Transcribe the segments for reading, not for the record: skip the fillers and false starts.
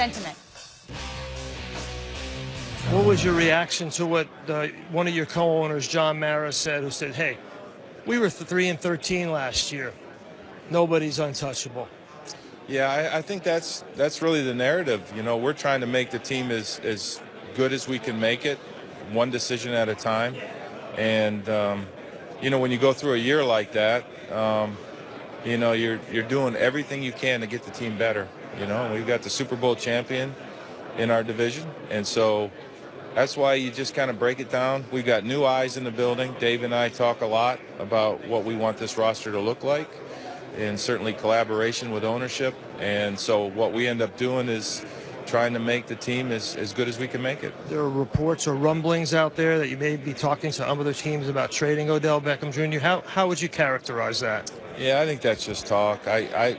sentiment. What was your reaction to what one of your co-owners, John Mara, said, who said, hey, we were 3-13 last year. Nobody's untouchable. Yeah, I think that's really the narrative. You know, we're trying to make the team as good as we can make it, one decision at a time. And, you know, when you go through a year like that, you know, you're doing everything you can to get the team better. You know, we've got the Super Bowl champion in our division. And so that's why you just kind of break it down. We've got new eyes in the building. Dave and I talk a lot about what we want this roster to look like, and certainly collaboration with ownership. And so what we end up doing is trying to make the team as good as we can make it. There are reports or rumblings out there that you may be talking to other teams about trading Odell Beckham Jr. How would you characterize that? Yeah, I think that's just talk. I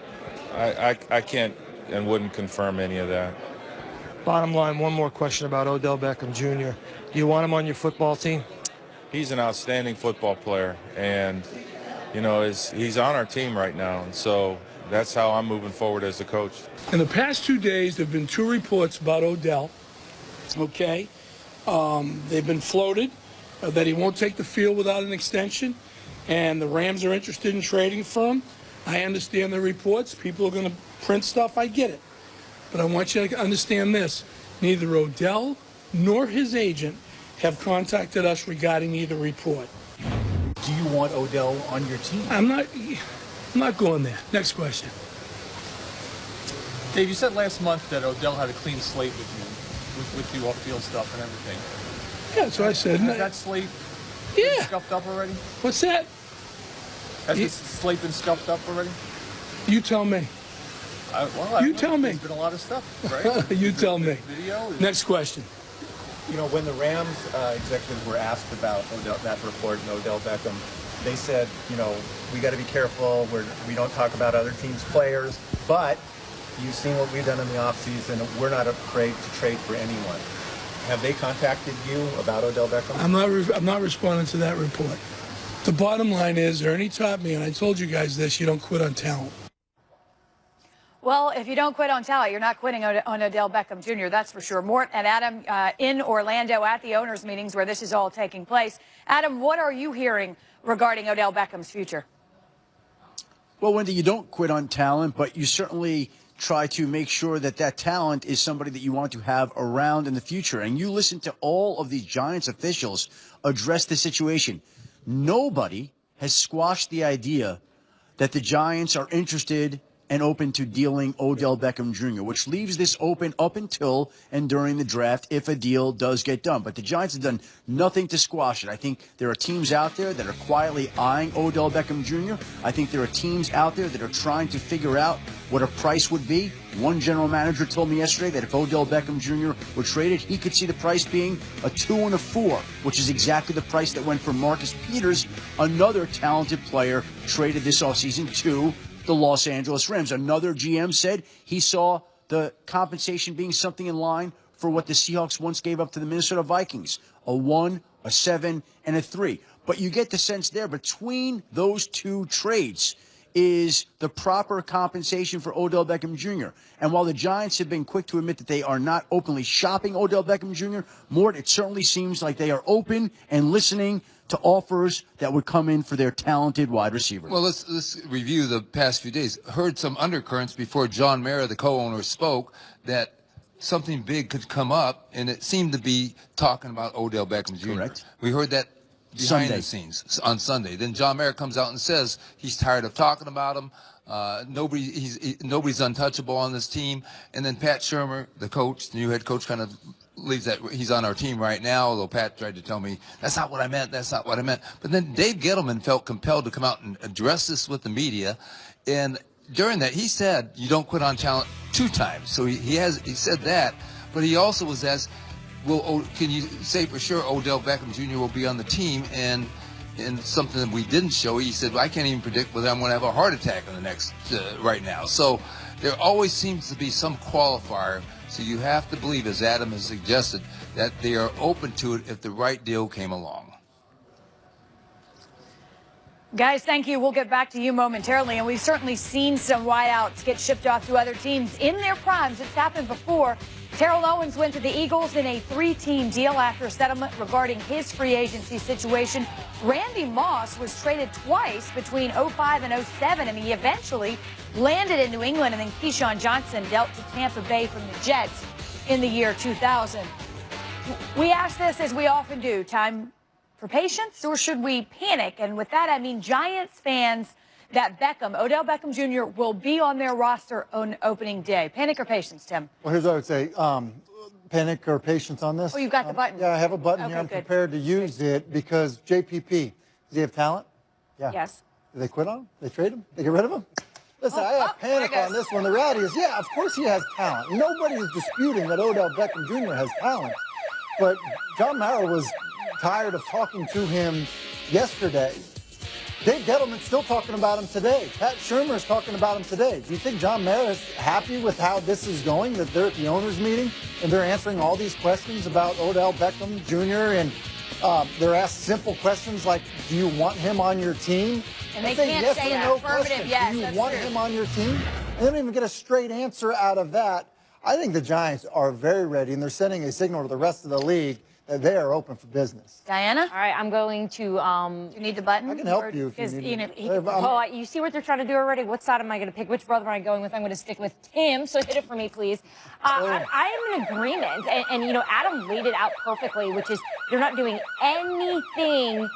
can't and wouldn't confirm any of that. Bottom line, one more question about Odell Beckham Jr. Do you want him on your football team? He's an outstanding football player, and you know, he's on our team right now, and so that's how I'm moving forward as a coach. In the past 2 days, there have been 2 reports about Odell, okay? They've been floated that he won't take the field without an extension, and the Rams are interested in trading for him. I understand the reports. People are going to print stuff. I get it. But I want you to understand this. Neither Odell nor his agent have contacted us regarding either report. Do you want Odell on your team? I'm not going there. Next question. Dave, you said last month that Odell had a clean slate with you off-field stuff and everything. Yeah, that's what I said. Has that slate been scuffed up already? What's that? Has the slate been scuffed up already? You tell me. You tell me. There's been a lot of stuff, right? You tell me. Video? Next question. You know, when the Rams executives were asked about that report and Odell Beckham, they said, you know, we got to be careful. We don't talk about other teams' players, but you've seen what we've done in the offseason. We're not afraid to trade for anyone. Have they contacted you about Odell Beckham? I'm not responding to that report. The bottom line is, Ernie taught me, and I told you guys this, you don't quit on talent. Well, if you don't quit on talent, you're not quitting on Odell Beckham Jr., that's for sure. Mort and Adam in Orlando at the owners' meetings where this is all taking place. Adam, what are you hearing regarding Odell Beckham's future? Well, Wendy, you don't quit on talent, but you certainly try to make sure that that talent is somebody that you want to have around in the future. And you listen to all of these Giants officials address the situation. Nobody has squashed the idea that the Giants are interested and open to dealing Odell Beckham Jr., which leaves this open up until and during the draft if a deal does get done. But the Giants have done nothing to squash it. I think there are teams out there that are quietly eyeing Odell Beckham Jr. I think there are teams out there that are trying to figure out what a price would be. One general manager told me yesterday that if Odell Beckham Jr. were traded, he could see the price being a 2 and a 4, which is exactly the price that went for Marcus Peters, another talented player traded this offseason to the Los Angeles Rams. Another GM said he saw the compensation being something in line for what the Seahawks once gave up to the Minnesota Vikings, a 1, a 7, and a 3. But you get the sense there between those 2 trades is the proper compensation for Odell Beckham Jr. And while the Giants have been quick to admit that they are not openly shopping Odell Beckham Jr., Mort, it certainly seems like they are open and listening to offers that would come in for their talented wide receiver. Well, let's review the past few days. Heard some undercurrents before John Mara, the co-owner, spoke that something big could come up, and it seemed to be talking about Odell Beckham Jr. Correct. We heard that behind the scenes on Sunday. Then John Mara comes out and says he's tired of talking about him. Nobody's untouchable on this team. And then Pat Shurmur, the coach, the new head coach, kind of leaves that he's on our team right now, although Pat tried to tell me, that's not what I meant, that's not what I meant. But then Dave Gettleman felt compelled to come out and address this with the media. And during that, he said, you don't quit on talent 2 times. So he said that. But he also was asked, well, can you say for sure Odell Beckham Jr. will be on the team? And something that we didn't show, he said, well, I can't even predict whether I'm going to have a heart attack in the next right now. So there always seems to be some qualifier. So you have to believe, as Adam has suggested, that they are open to it if the right deal came along. Guys, thank you. We'll get back to you momentarily. And we've certainly seen some wideouts get shipped off to other teams in their primes. It's happened before. Terrell Owens went to the Eagles in a 3-team deal after a settlement regarding his free agency situation. Randy Moss was traded twice between 05 and 07, and he eventually landed in New England. And then Keyshawn Johnson dealt to Tampa Bay from the Jets in the year 2000. We ask this, as we often do, time for patience, or should we panic? And with that, I mean Giants fans that Odell Beckham Jr. will be on their roster on opening day. Panic or patience, Tim? Well, here's what I would say. Panic or patience on this? Oh, you've got the button. Yeah, I have a button here. I'm prepared to use it because JPP, does he have talent? Yeah. Yes. Did they quit on him? They trade him? They get rid of him? Listen, I have panic on this one. The reality is, yeah, of course he has talent. Nobody is disputing that Odell Beckham Jr. has talent. But John Mara was tired of talking to him yesterday. Dave Gettleman's still talking about him today. Pat Shurmur is talking about him today. Do you think John Mara is happy with how this is going, that they're at the owners' meeting and they're answering all these questions about Odell Beckham Jr. and they're asked simple questions like, do you want him on your team? And they can't yes say or an no affirmative question. yes. Do you That's want true. him on your team? And they don't even get a straight answer out of that. I think the Giants are very ready, and they're sending a signal to the rest of the league that they are open for business. Diana? All right, I'm going to. Do you need the button? I can help you if you need it. You see what they're trying to do already? What side am I going to pick? Which brother am I going with? I'm going to stick with Tim, so hit it for me, please. I am in agreement, and, you know, Adam laid it out perfectly, which is they're not doing anything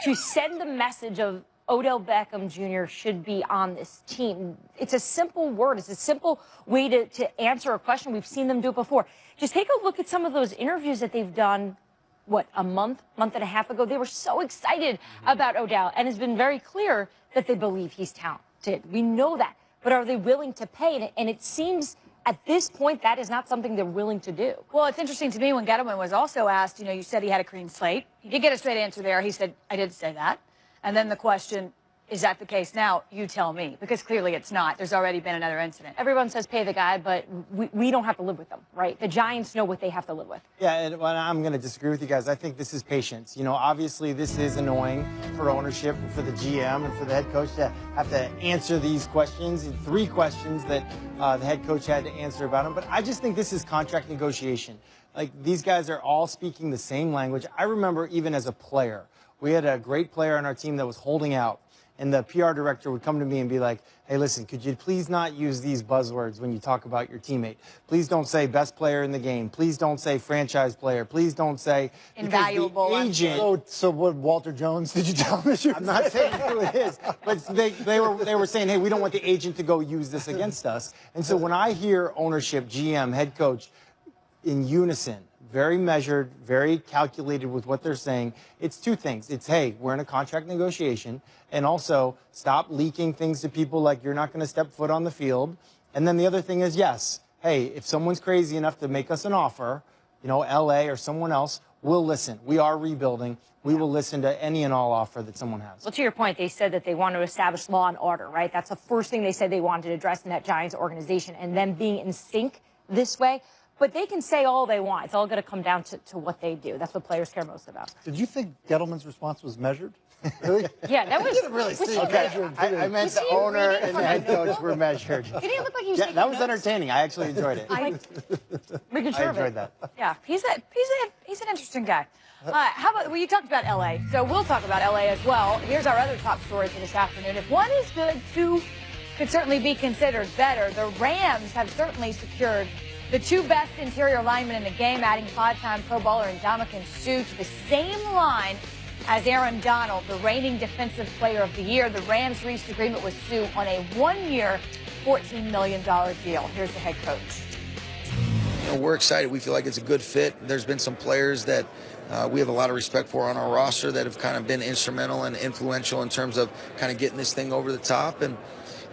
to send the message of Odell Beckham Jr. should be on this team. It's a simple word. It's a simple way to answer a question. We've seen them do it before. Just take a look at some of those interviews that they've done, what, a month and a half ago. They were so excited about Odell, and it's been very clear that they believe he's talented. We know that. But are they willing to pay? And it seems at this point that is not something they're willing to do. Well, it's interesting to me when Gettleman was also asked, you know, you said he had a clean slate. He did get a straight answer there. He said, I did say that. And then the question, is that the case now? You tell me, because clearly it's not. There's already been another incident. Everyone says pay the guy, but we don't have to live with them, right? The Giants know what they have to live with. Yeah, and I'm going to disagree with you guys. I think this is patience. You know, obviously this is annoying for ownership, for the GM, and for the head coach to have to answer these questions, 3 questions that the head coach had to answer about him. But I just think this is contract negotiation. Like, these guys are all speaking the same language. I remember even as a player, we had a great player on our team that was holding out. And the PR director would come to me and be like, hey, listen, could you please not use these buzzwords when you talk about your teammate? Please don't say best player in the game. Please don't say franchise player. Please don't say invaluable agent. So what, Walter Jones, did you tell him? I'm not saying who it is, but they were saying, hey, we don't want the agent to go use this against us. And so when I hear ownership, GM, head coach in unison, very measured, very calculated with what they're saying, it's 2 things. It's, hey, we're in a contract negotiation, and also stop leaking things to people like you're not going to step foot on the field. And then the other thing is, yes, hey, if someone's crazy enough to make us an offer, you know, LA or someone else, we'll listen. We are rebuilding. We will listen to any and all offer that someone has. Well, to your point, they said that they want to establish law and order, right? That's the first thing they said they wanted to address in that Giants organization, and them being in sync this way. But they can say all they want. It's all going to come down to what they do. That's what players care most about. Did you think Gettleman's response was measured? Really? Yeah, that was. Didn't really seem measured. I meant the owner and the head coach were measured. He didn't look like he was taking that was notes. entertaining. I actually enjoyed it. I enjoyed that. Yeah, he's an interesting guy. How about, well, you talked about LA, so we'll talk about LA as well. Here's our other top story for this afternoon. If one is good, 2 could certainly be considered better. The Rams have certainly secured the 2 best interior linemen in the game, adding 5-time Pro Bowler Ndamukong Suh to the same line as Aaron Donald, the reigning Defensive Player of the Year. The Rams reached agreement with Suh on a 1-year, $14 million deal. Here's the head coach. You know, we're excited. We feel like it's a good fit. There's been some players that we have a lot of respect for on our roster that have kind of been instrumental and influential in terms of kind of getting this thing over the top. And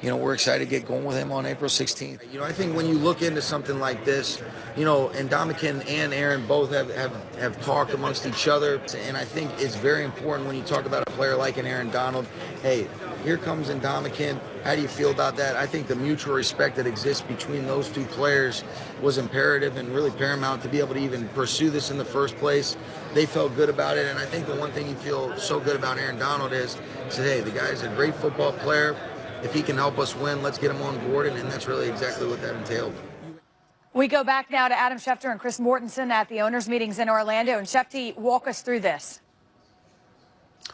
you know, we're excited to get going with him on April 16th. You know, I think when you look into something like this, you know, Ndamukong and Aaron both have talked amongst each other. And I think it's very important when you talk about a player like an Aaron Donald, hey, Here comes Ndamukong. How do you feel about that? I think the mutual respect that exists between those two players was imperative and really paramount to be able to even pursue this in the first place. They felt good about it, and I think the one thing you feel so good about Aaron Donald is, said, hey, the guy's a great football player. If he can help us win, let's get him on board, and that's really exactly what that entailed. We go back now to Adam Schefter and Chris Mortensen at the owners' meetings in Orlando. And Schefter, walk us through this.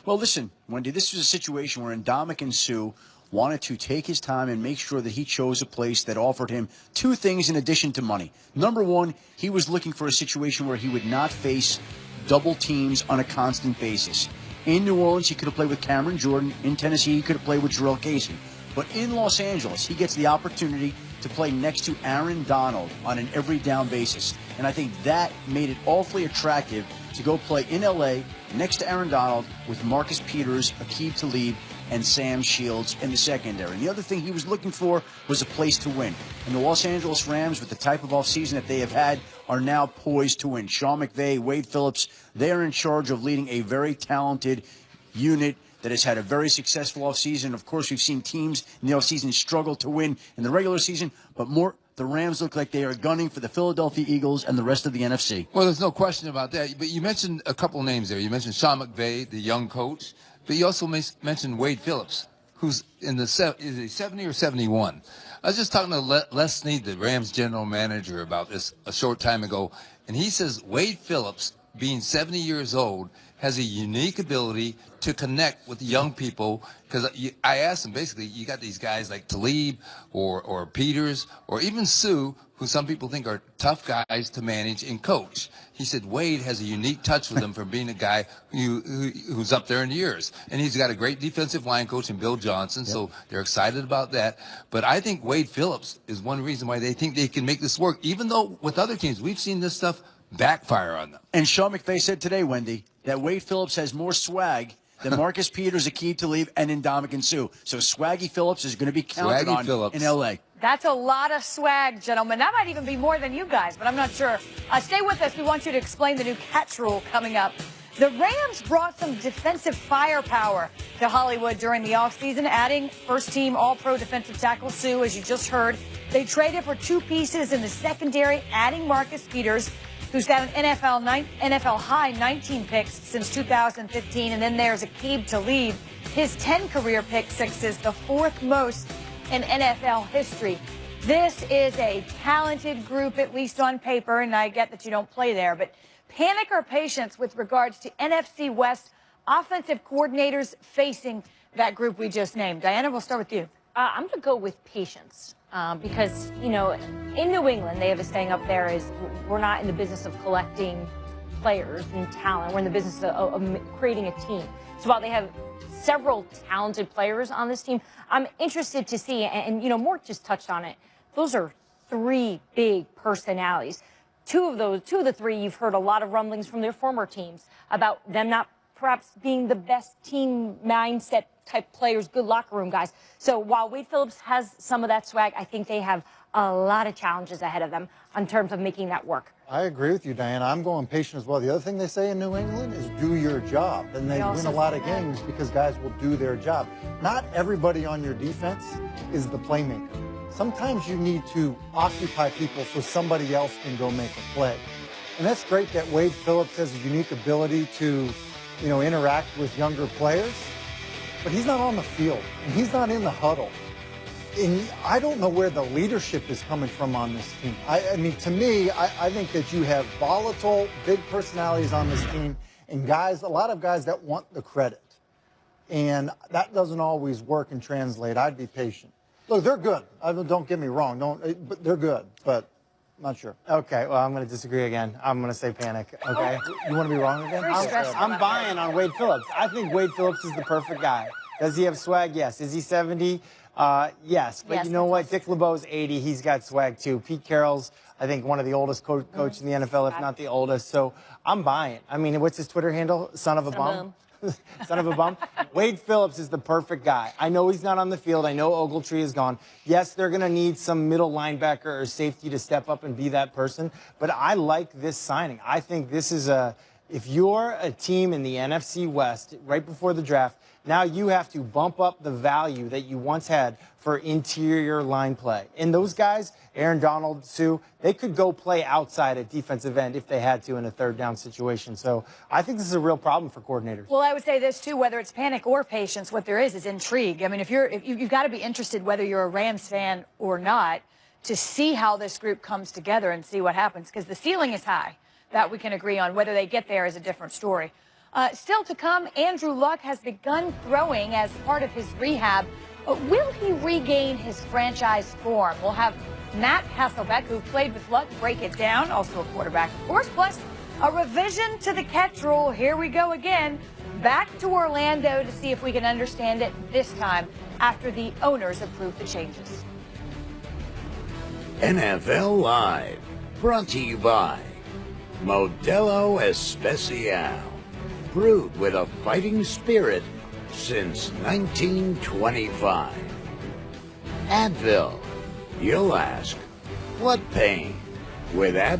Well, listen, Wendy, this was a situation where Ndamukong Suh wanted to take his time and make sure that he chose a place that offered him two things in addition to money. Number one, he was looking for a situation where he would not face double teams on a constant basis. In New Orleans, he could have played with Cameron Jordan. In Tennessee, he could have played with Jarrell Casey. But in Los Angeles, he gets the opportunity to play next to Aaron Donald on an every down basis. And I think that made it awfully attractive to go play in L.A. next to Aaron Donald with Marcus Peters, Aqib Talib, and Sam Shields in the secondary. And the other thing he was looking for was a place to win. And the Los Angeles Rams, with the type of offseason that they have had, are now poised to win. Sean McVay, Wade Phillips, they are in charge of leading a very talented unit that has had a very successful offseason. Of course, we've seen teams in the offseason struggle to win in the regular season, but the Rams look like they are gunning for the Philadelphia Eagles and the rest of the NFC. Well, there's no question about that. But you mentioned a couple names there. You mentioned Sean McVay, the young coach, but you also mentioned Wade Phillips, who's in the is he 70 or 71? I was just talking to Les Snead, the Rams general manager, about this a short time ago, and he says Wade Phillips, being 70 years old, has a unique ability to connect with young people. Because I asked him, basically, you got these guys like Talib or Peters or even Sue, who some people think are tough guys to manage and coach. He said Wade has a unique touch with him from being a guy who's up there in years. And he's got a great defensive line coach in Bill Johnson, so they're excited about that. But I think Wade Phillips is one reason why they think they can make this work, even though with other teams, we've seen this stuff backfire on them. And Sean McVay said today, Wendy, that Wade Phillips has more swag than Marcus Peters, Aqib Talib, and Ndamukong Suh. So Swaggy Phillips is going to be counted on in L.A. That's a lot of swag, gentlemen. That might even be more than you guys, but I'm not sure. Stay with us. We want you to explain the new catch rule coming up. The Rams brought some defensive firepower to Hollywood during the offseason, adding first-team All-Pro defensive tackle Suh, as you just heard. They traded for two pieces in the secondary, adding Marcus Peters, who's got an NFL high 19 picks since 2015. And then there's Aqib Talib. His 10 career pick sixes, the fourth most in NFL history. This is a talented group, at least on paper, and I get that you don't play there, but panic or patience with regards to NFC West offensive coordinators facing that group we just named. Diana, we'll start with you. I'm going to go with patience. Because, you know, in New England, they have a saying up there is we're not in the business of collecting players and talent. We're in the business of creating a team. So while they have several talented players on this team, I'm interested to see, and you know, Mort just touched on it, those are three big personalities. Two of the three, you've heard a lot of rumblings from their former teams about them not perhaps being the best team mindset type players, good locker room guys. So while Wade Phillips has some of that swag, I think they have a lot of challenges ahead of them in terms of making that work. I agree with you, Diana. I'm going patient as well. The other thing they say in New England is do your job. And they win a lot of games because guys will do their job. Not everybody on your defense is the playmaker. Sometimes you need to occupy people so somebody else can go make a play. And that's great that Wade Phillips has a unique ability to, you know, interact with younger players. But he's not on the field, and he's not in the huddle. And I don't know where the leadership is coming from on this team. I mean, to me, I think that you have volatile, big personalities on this team, and guys, a lot of guys that want the credit. And that doesn't always work and translate. I'd be patient. Look, they're good. Don't get me wrong. But they're good, but I'm not sure. Okay, well, I'm going to disagree again. I'm going to say panic, okay? You want to be wrong again? I'm buying on Wade Phillips. I think Wade Phillips is the perfect guy. Does he have swag? Yes. Is he 70? Yes. But you know what? Dick LeBeau's 80. He's got swag, too. Pete Carroll's, I think, one of the oldest coaches in the NFL, if not the oldest. So I'm buying. I mean, what's his Twitter handle? Son of a bum? Son of a bum. Wade Phillips is the perfect guy. I know he's not on the field. I know Ogletree is gone. Yes, they're going to need some middle linebacker or safety to step up and be that person. But I like this signing. I think this is a If you're a team in the NFC West right before the draft, now you have to bump up the value that you once had for interior line play. And those guys, Aaron Donald, Sue, they could go play outside at defensive end if they had to in a third down situation. So I think this is a real problem for coordinators. Well, I would say this, too, whether it's panic or patience, what there is intrigue. I mean, if you've got to be interested, whether you're a Rams fan or not, to see how this group comes together and see what happens, because the ceiling is high. That we can agree on. Whether they get there is a different story. Still to come, Andrew Luck has begun throwing as part of his rehab. Will he regain his franchise form? We'll have Matt Hasselbeck, who played with Luck, break it down. Also a quarterback, of course. Plus, a revision to the catch rule. Here we go again. Back to Orlando to see if we can understand it this time after the owners approve the changes. NFL Live, brought to you by Modelo Especial, brewed with a fighting spirit since 1925. Advil, you'll ask, what pain? With Advil.